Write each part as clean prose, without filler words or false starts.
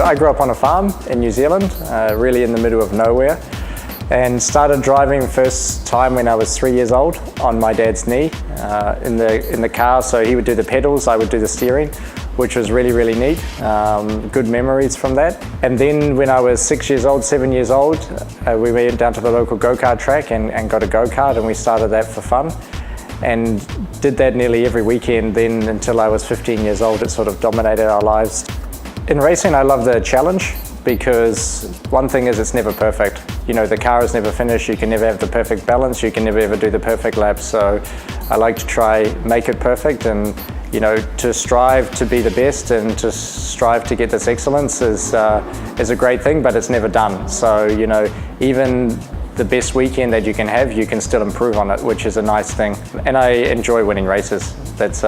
I grew up on a farm in New Zealand, really in the middle of nowhere, and started driving first time when I was 3 years old on my dad's knee in the car. So he would do the pedals, I would do the steering, which was really, really neat. Good memories from that. And then when I was 6 years old, 7 years old, we went down to the local go-kart track and got a go-kart, and we started that for fun. And did that nearly every weekend then until I was 15 years old. It sort of dominated our lives. In racing, I love the challenge because one thing is it's never perfect. You know, the car is never finished, you can never have the perfect balance, you can never ever do the perfect lap. So I like to try make it perfect, and you know, to strive to be the best and to strive to get this excellence is a great thing, but it's never done. So, you know, even the best weekend that you can have, you can still improve on it, which is a nice thing. And I enjoy winning races. That's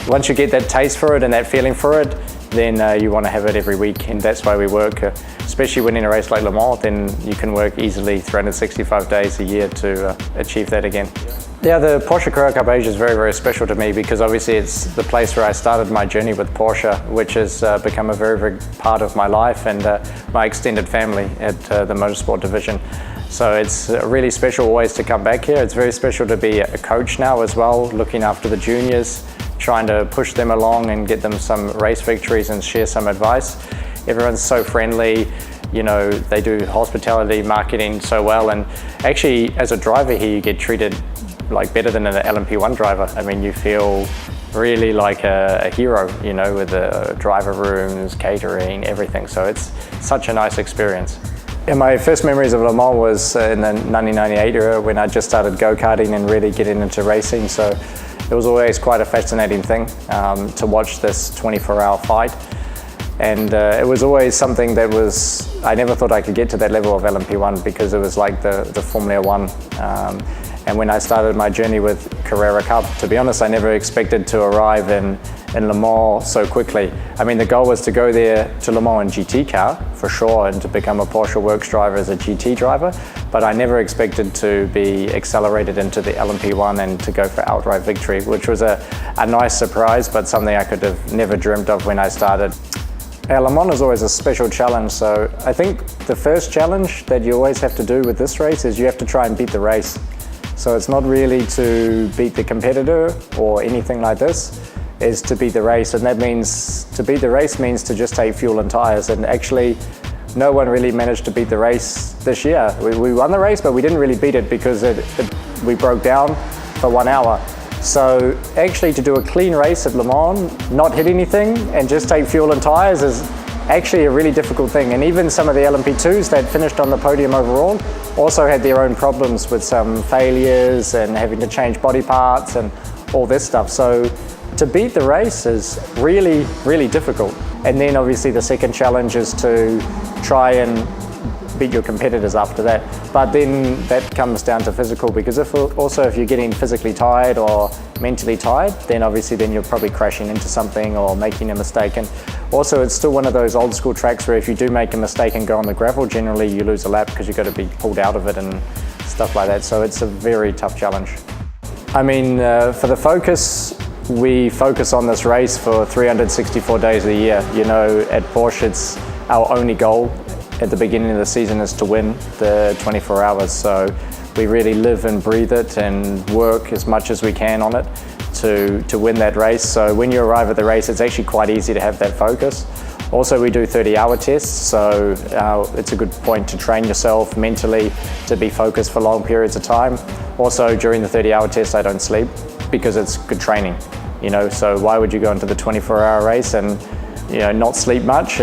once you get that taste for it and that feeling for it, then you want to have it every week, and that's why we work. Especially winning a race like Le Mans, then you can work easily 365 days a year to achieve that again. Yeah, the Porsche Carrera Cup Asia is very, very special to me because obviously it's the place where I started my journey with Porsche, which has become a very, very part of my life and my extended family at the motorsport division. So it's really special always to come back here. It's very special to be a coach now as well, looking after the juniors, trying to push them along and get them some race victories and share some advice. Everyone's so friendly, you know, they do hospitality marketing so well, and actually as a driver here you get treated like better than an LMP1 driver. I mean, you feel really like a hero, you know, with the driver rooms, catering, everything. So it's such a nice experience. And my first memories of Le Mans was in the 1998 era when I just started go-karting and really getting into racing. So it was always quite a fascinating thing to watch this 24-hour fight. And it was always something that I never thought I could get to that level of LMP1 because it was like the Formula One. And when I started my journey with Carrera Cup, to be honest, I never expected to arrive in Le Mans so quickly. I mean, the goal was to go there to Le Mans in GT car, for sure, and to become a Porsche Works driver as a GT driver, but I never expected to be accelerated into the LMP1 and to go for outright victory, which was a nice surprise, but something I could have never dreamt of when I started. Le Mans is always a special challenge, so I think the first challenge that you always have to do with this race is you have to try and beat the race. So it's not really to beat the competitor or anything like this, is to beat the race. And that means, to beat the race means to just take fuel and tires. And actually, no one really managed to beat the race this year. We won the race, but we didn't really beat it because we broke down for 1 hour. So actually to do a clean race at Le Mans, not hit anything, and just take fuel and tires is actually a really difficult thing. And even some of the LMP2s that finished on the podium overall also had their own problems with some failures and having to change body parts and all this stuff. So to beat the race is really, really difficult. And then obviously the second challenge is to try and beat your competitors after that. But then that comes down to physical, because if you're getting physically tired or mentally tired, then obviously then you're probably crashing into something or making a mistake. And also it's still one of those old school tracks where if you do make a mistake and go on the gravel, generally you lose a lap because you've got to be pulled out of it and stuff like that. So it's a very tough challenge. I mean, for the focus, we focus on this race for 364 days a year. You know, at Porsche, it's our only goal at the beginning of the season is to win the 24 hours. So we really live and breathe it and work as much as we can on it to win that race. So when you arrive at the race, it's actually quite easy to have that focus. Also, we do 30-hour tests, so it's a good point to train yourself mentally to be focused for long periods of time. Also, during the 30-hour test, I don't sleep because it's good training. You know, so why would you go into the 24-hour race and, you know, not sleep much?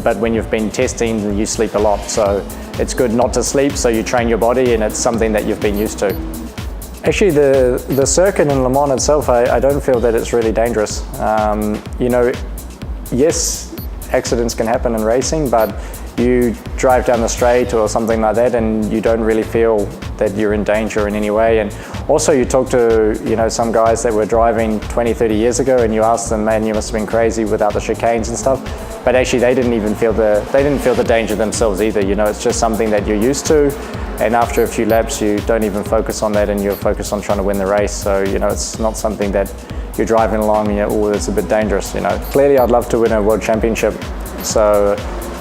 But when you've been testing, you sleep a lot. So it's good not to sleep, so you train your body, and it's something that you've been used to. Actually, the circuit in Le Mans itself, I don't feel that it's really dangerous. You know, yes, accidents can happen in racing, but you drive down the straight or something like that and you don't really feel that you're in danger in any way. And also you talk to, you know, some guys that were driving 20, 30 years ago and you ask them, man, you must have been crazy without the chicanes and stuff. But actually they didn't feel the danger themselves either. You know, it's just something that you're used to. And after a few laps, you don't even focus on that and you're focused on trying to win the race. So, you know, it's not something that you're driving along and you're, oh, it's a bit dangerous, you know. Clearly, I'd love to win a world championship. So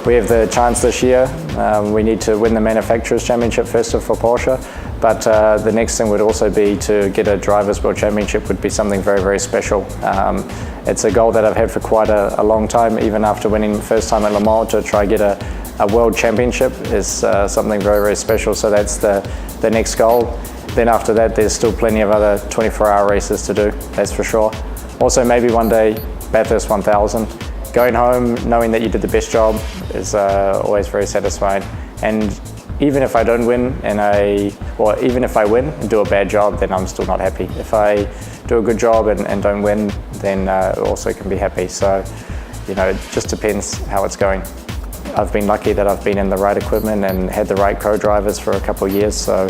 we have the chance this year. We need to win the Manufacturers' Championship first for Porsche, but the next thing would also be to get a Drivers' World Championship would be something very, very special. It's a goal that I've had for quite a long time, even after winning first time at Le Mans, to try get a World Championship is something very, very special. So that's the next goal. Then after that, there's still plenty of other 24-hour races to do, that's for sure. Also, maybe one day, Bathurst 1000. Going home, knowing that you did the best job is always very satisfying. And even if I don't win, or even if I win and do a bad job, then I'm still not happy. If I do a good job and don't win, then also can be happy. So, you know, it just depends how it's going. I've been lucky that I've been in the right equipment and had the right co-drivers for a couple of years. So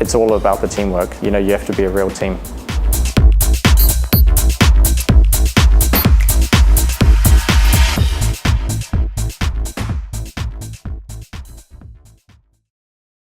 it's all about the teamwork. You know, you have to be a real team.